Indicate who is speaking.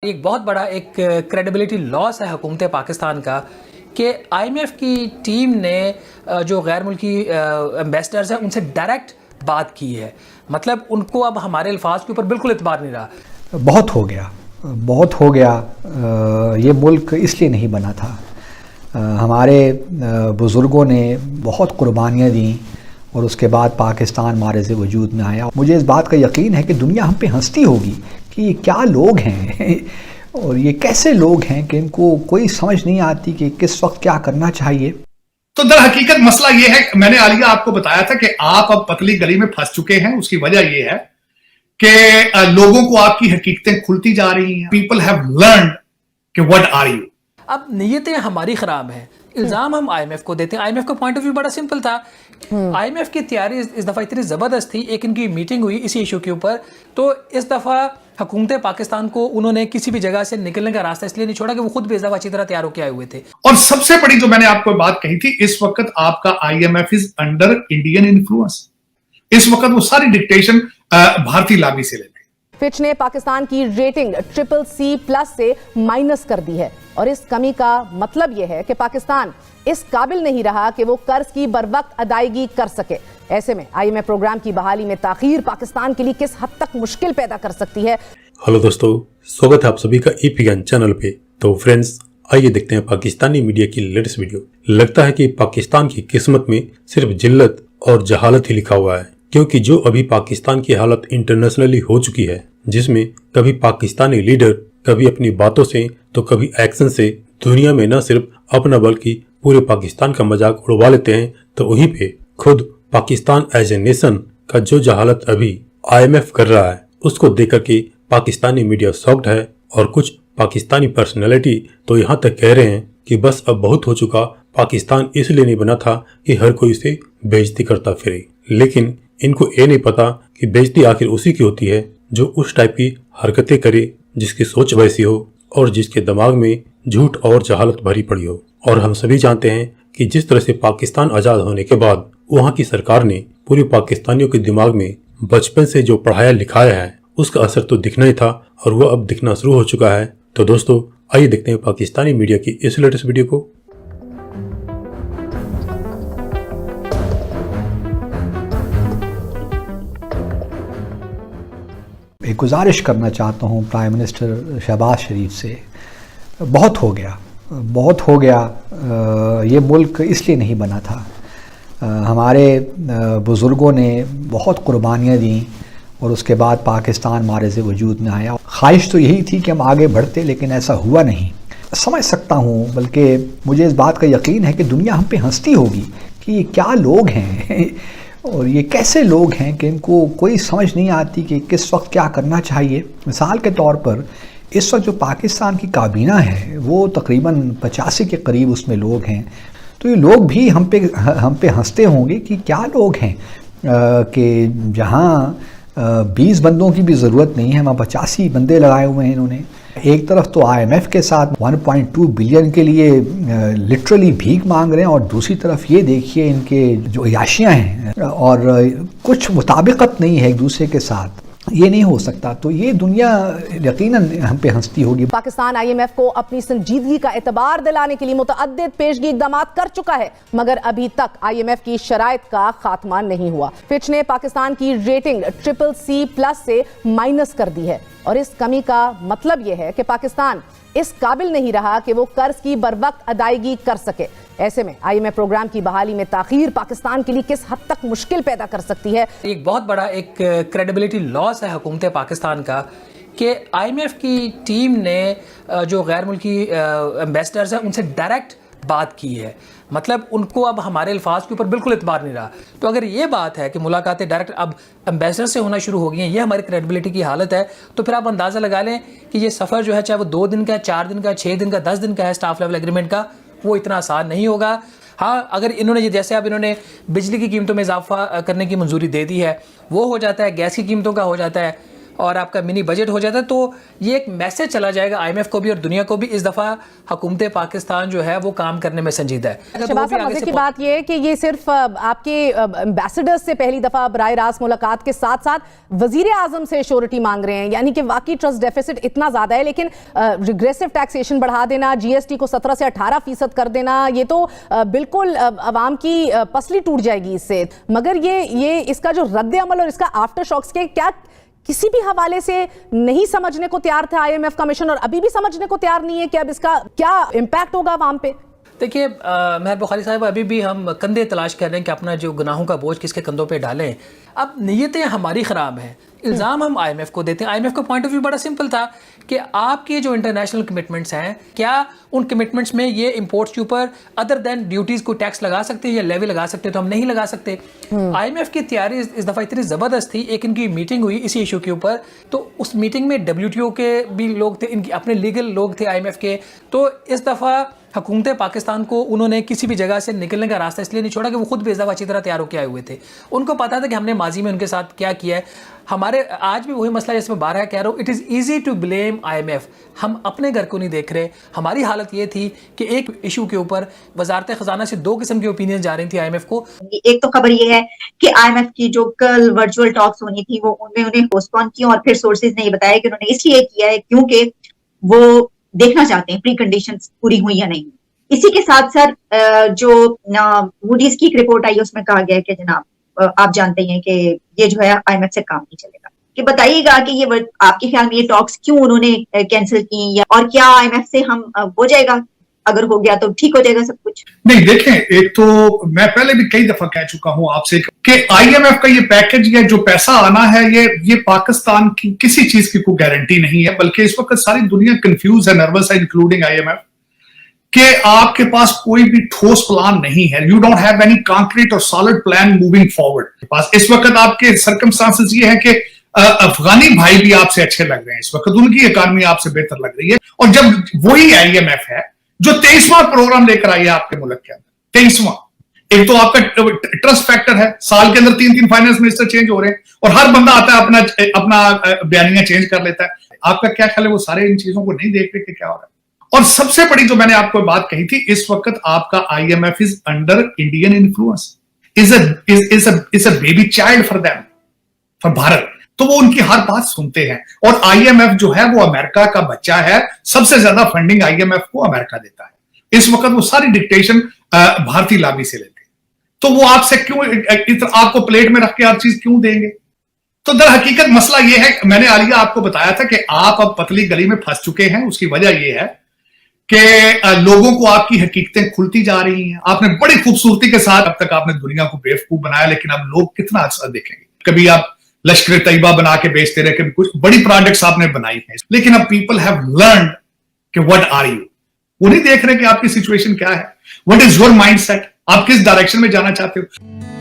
Speaker 1: एक बहुत बड़ा एक क्रेडिबिलिटी लॉस है हुकूमत पाकिस्तान का कि आईएमएफ की टीम ने जो गैर मुल्की एम्बेसडर्स हैं उनसे डायरेक्ट बात की है। मतलब उनको अब हमारे अल्फाज के ऊपर बिल्कुल एतबार नहीं रहा।
Speaker 2: बहुत हो गया, बहुत हो गया। ये मुल्क इसलिए नहीं बना था। हमारे बुज़ुर्गों ने बहुत कुर्बानियाँ दी और उसके बाद पाकिस्तान हमारे से वजूद में आया। मुझे इस बात का यकीन है कि दुनिया हम पे हंसती होगी कि ये क्या लोग हैं और ये कैसे लोग हैं कि इनको कोई समझ नहीं आती कि किस वक्त क्या करना चाहिए।
Speaker 3: तो दर हकीकत मसला ये है, मैंने आलिया आपको बताया था कि आप अब पतली गली में फंस चुके हैं। उसकी वजह ये है कि लोगों को आपकी हकीकतें खुलती जा रही हैं। पीपल हैव लर्नड कि व्हाट आर यू।
Speaker 1: अब नीयतें हमारी खराब हैं, इल्ज़ाम हम आईएमएफ को देते हैं। आईएमएफ का पॉइंट ऑफ व्यू बड़ा सिंपल था। आईएमएफ की तैयारी इस दफ़ा इतनी ज़बरदस्त थी। एक इनकी मीटिंग हुई इसी इशू के ऊपर, तो इस दफ़ा हुकूमत पाकिस्तान को उन्होंने किसी भी जगह से निकलने का रास्ता इसलिए नहीं छोड़ा कि वो खुद भी इस दफ़ा अच्छी तरह तैयार होकर आए हुए थे।
Speaker 3: और सबसे बड़ी जो मैंने आपको बात कही थी, इस वक्त आपका IMF is under Indian influence. इस वक्त वो सारी डिक्टेशन भारतीय लाबी से लेते।
Speaker 4: फिच ने पाकिस्तान की रेटिंग CCC+ से माइनस कर दी है और इस कमी का मतलब यह है कि पाकिस्तान इस काबिल नहीं रहा कि वो कर्ज की बरवक्त अदायगी कर सके। ऐसे में आईएमएफ प्रोग्राम की बहाली में ताखीर पाकिस्तान के लिए किस हद तक मुश्किल पैदा कर सकती है।
Speaker 5: हेलो दोस्तों, स्वागत है आप सभी का EPN चैनल पे। तो फ्रेंड्स, आइए देखते हैं पाकिस्तानी मीडिया की लेटेस्ट वीडियो। लगता है कि पाकिस्तान की किस्मत में सिर्फ जिल्लत और जहालत ही लिखा हुआ है, क्योंकि जो अभी पाकिस्तान की हालत इंटरनेशनली हो चुकी है, जिसमें कभी पाकिस्तानी लीडर कभी अपनी बातों से तो कभी एक्शन से दुनिया में न सिर्फ अपना बल्कि पूरे पाकिस्तान का मजाक उड़वा लेते हैं, तो वहीं पे खुद पाकिस्तान एज ए नेशन का जो जहालत अभी IMF कर रहा है, उसको देखकर के पाकिस्तानी मीडिया शॉक्ड है। और कुछ पाकिस्तानी पर्सनैलिटी तो यहाँ तक कह रहे हैं कि बस अब बहुत हो चुका, पाकिस्तान इसलिए नहीं बना था कि हर कोई इसे बेइज्जती करता फिरे। लेकिन इनको ये नहीं पता कि बेइज्जती आखिर उसी की होती है जो उस टाइप की हरकतें करे, जिसकी सोच वैसी हो और जिसके दिमाग में झूठ और जहालत भरी पड़ी हो। और हम सभी जानते हैं कि जिस तरह से पाकिस्तान आज़ाद होने के बाद वहाँ की सरकार ने पूरे पाकिस्तानियों के दिमाग में बचपन से जो पढ़ाया लिखाया है, उसका असर तो दिखना ही था और वह अब दिखना शुरू हो चुका है। तो दोस्तों, आइए देखते हैं पाकिस्तानी मीडिया की इस लेटेस्ट वीडियो को।
Speaker 2: एक गुजारिश करना चाहता हूँ प्राइम मिनिस्टर शहबाज शरीफ से। बहुत हो गया, बहुत हो गया। ये मुल्क इसलिए नहीं बना था। हमारे बुज़ुर्गों ने बहुत कुर्बानियाँ दी और उसके बाद पाकिस्तान हमारे से वजूद में आया। ख्वाहिश तो यही थी कि हम आगे बढ़ते, लेकिन ऐसा हुआ नहीं। समझ सकता हूँ, बल्कि मुझे इस बात का यकीन है कि दुनिया हम पे हंसती होगी कि ये क्या लोग हैं और ये कैसे लोग हैं कि इनको कोई समझ नहीं आती कि किस वक्त क्या करना चाहिए। मिसाल के तौर पर इस वक्त जो पाकिस्तान की काबीना है वो तकरीबन 85 के करीब उसमें लोग हैं। तो ये लोग भी हम पे हंसते होंगे कि क्या लोग हैं कि जहाँ 20 बंदों की भी ज़रूरत नहीं है, वहाँ 85 बंदे लगाए हुए हैं इन्होंने। एक तरफ तो IMF के साथ 1.2 बिलियन के लिए लिटरली भीख मांग रहे हैं और दूसरी तरफ ये देखिए इनके जो अयाशियाँ हैं और कुछ मुताबिकत नहीं है एक दूसरे के साथ। ये नहीं हो सकता। तो ये दुनिया यकीनन हम पे हंसती होगी।
Speaker 4: पाकिस्तान IMF को अपनी संजीदगी का एतबार दिलाने के लिए मुतअद्दिद पेशगी इक़दाम कर चुका है, मगर अभी तक IMF की शराइत का खात्मा नहीं हुआ। फिच ने पाकिस्तान की रेटिंग CCC+ से माइनस कर दी है और इस कमी का मतलब यह है कि पाकिस्तान इस काबिल नहीं रहा कि वो कर्ज की बरवक्त अदायगी कर सके। ऐसे में आईएमएफ प्रोग्राम की बहाली में ताखीर पाकिस्तान के लिए किस हद तक मुश्किल पैदा कर सकती है।
Speaker 1: एक बहुत बड़ा एक क्रेडिबिलिटी लॉस है हुकूमत पाकिस्तान का कि आईएमएफ की टीम ने जो गैर मुल्की एम्बेसडर्स हैं उनसे डायरेक्ट बात की है। मतलब उनको अब हमारे अल्फाज के ऊपर बिल्कुल एतबार नहीं रहा। तो अगर ये बात है कि मुलाकातें डायरेक्ट अब एम्बेसडर से होना शुरू हो गई हैं, ये हमारी क्रेडिबिलिटी की हालत है, तो फिर आप अंदाज़ा लगा लें कि ये सफ़र जो है, चाहे वो 2 दिन का, 4 दिन का, 6 दिन का, 10 दिन का है स्टाफ लेवल एग्रीमेंट का, वो इतना आसान नहीं होगा। हाँ, अगर इन्होंने जैसे अब इन्होंने बिजली की कीमतों में इजाफा करने की मंजूरी दे दी है, वो हो जाता है, गैस की कीमतों का हो जाता है, और आपका मिनी बजट हो जाता है, तो ये एक मैसेज चला जाएगा IMF को भी और दुनिया को भी, इस दफ़ा हुकूमत पाकिस्तान जो है वो काम करने में संजीदा है।
Speaker 4: शहबाज साहब, मजे की बात ये है कि ये सिर्फ आपके एम्बेसडर्स से पहली दफा बराह रास्त मुलाकात के साथ साथ वजीर आजम से श्योरिटी मांग रहे हैं, यानी कि वाकई ट्रस्ट डेफिसिट इतना ज्यादा है। लेकिन रिग्रेसिव टैक्सेशन बढ़ा देना, GST को 17 से 18% कर देना, ये तो बिल्कुल अवाम की पसली टूट जाएगी इससे। मगर ये इसका जो रद्द अमल और इसका आफ्टर शॉक्स के क्या किसी भी हवाले से नहीं समझने को तैयार था IMF का मिशन, और अभी भी समझने को तैयार नहीं है कि अब इसका क्या इम्पैक्ट होगा अवाम पे।
Speaker 1: देखिए मेहर बुखारी साहब, अभी भी हम कंधे तलाश कर रहे हैं कि अपना जो गुनाहों का बोझ किसके कंधों पे डालें। अब नीयतें हमारी ख़राब हैं, इल्ज़ाम हम IMF को देते हैं। IMF का पॉइंट ऑफ व्यू बड़ा सिंपल था कि आपके जो इंटरनेशनल कमिटमेंट्स हैं, क्या उन कमिटमेंट्स में ये इंपोर्ट्स के ऊपर अदर देन ड्यूटीज़ को टैक्स लगा सकते हैं या लेवी लगा सकते हैं? तो हम नहीं लगा सकते। IMF की तैयारी इस दफ़ा इतनी ज़बरदस्त थी, एक इनकी मीटिंग हुई इसी इशू के ऊपर, तो उस मीटिंग में WTO के भी लोग थे, इनके अपने लीगल लोग थे IMF के। तो इस दफ़ा हुकूमत पाकिस्तान को उन्होंने किसी भी जगह से निकलने का रास्ता इसलिए नहीं छोड़ा कि वो खुद भी इस दफ़ा अच्छी तरह तैयार होकर आए हुए थे। उनको पता था कि हमने माजी में उनके साथ क्या किया है। हमारे आज भी वही मसला जिसमें बारह कह रहा हूँ, it is easy to blame IMF। हम अपने घर को नहीं देख रहे। हमारी हालत ये थी कि एक इशू के ऊपर वजारत खजाना से दो किस्म की ओपिनियन जा रही थी IMF को।
Speaker 6: एक तो खबर ये है कि IMF की जो कल वर्चुअल टॉक्स होनी थी वो उनमें उन्हें पोस्टपोन किया, और फिर सोर्सेज ने बताया कि उन्होंने इसलिए किया है क्योंकि वो देखना चाहते हैं प्री कंडीशंस पूरी हुई या नहीं। इसी के साथ साथ जो मूडीज की एक रिपोर्ट आई उसमें कहा गया कि जनाब आप जानते हैं कि ये जो है IMF से काम नहीं चलेगा। कि बताइएगा कि ये आपके ख्याल में ये टॉक्स क्यों उन्होंने कैंसिल की, या और क्या IMF से हम हो जाएगा, अगर हो गया तो ठीक हो जाएगा सब कुछ?
Speaker 3: नहीं, देखें, एक तो मैं पहले भी कई दफा कह चुका हूं आपसे कि IMF का ये पैकेज या जो पैसा आना है ये पाकिस्तान की किसी चीज की कोई गारंटी नहीं है, बल्कि इस वक्त सारी दुनिया कंफ्यूज है, नर्वस है, इंक्लूडिंग IMF, कि आपके पास कोई भी ठोस प्लान नहीं है। You don't have any concrete और सॉलिड प्लान मूविंग फॉरवर्ड। पास इस वक्त आपके सर्कमस्टांसेस ये है कि अफगानी भाई भी आपसे अच्छे लग रहे हैं, इस वक्त उनकी इकॉनमी आपसे बेहतर लग रही है, और जब वही IMF है जो 23वां प्रोग्राम लेकर आई है आपके मुल्क के अंदर, 23वां। एक तो आपका ट्रस्ट फैक्टर है, साल के अंदर 3-3 फाइनेंस मिनिस्टर चेंज हो रहे हैं और हर बंदा आता है अपना बयानिया चेंज कर लेता है। आपका क्या ख्याल है, वो सारे इन चीजों को नहीं देख रहे कि क्या हो रहा है? और सबसे बड़ी जो मैंने आपको बात कही थी, इस वक्त आपका IMF is under Indian influence, is a baby child for them, for Bharat. तो वो उनकी हर बात सुनते हैं, और IMF जो है वो अमेरिका का बच्चा है। सबसे ज्यादा फंडिंग IMF को अमेरिका देता है। इस वक्त वो सारी डिक्टेशन भारतीय लाबी से लेते हैं। तो वो आपसे क्यों आपको प्लेट में रख के हर चीज क्यों देंगे? तो दर हकीकत मसला ये है, मैंने आलिया आपको बताया था कि आप अब पतली गली में फंस चुके हैं। उसकी वजह ये है कि लोगों को आपकी हकीकतें खुलती जा रही हैं। आपने बड़ी खूबसूरती के साथ अब तक आपने दुनिया को बेवकूफ बनाया, लेकिन अब लोग कितना अच्छा देखेंगे। कभी आप लश्कर तैयबा बना के बेचते रहे, कभी कुछ बड़ी प्रोडक्ट्स आपने बनाई हैं, लेकिन अब पीपल हैव लर्नड कि व्हाट आर यू। वो नहीं देख रहे कि आपकी सिचुएशन क्या है, व्हाट इज योर माइंडसेट, आप किस डायरेक्शन में जाना चाहते हो।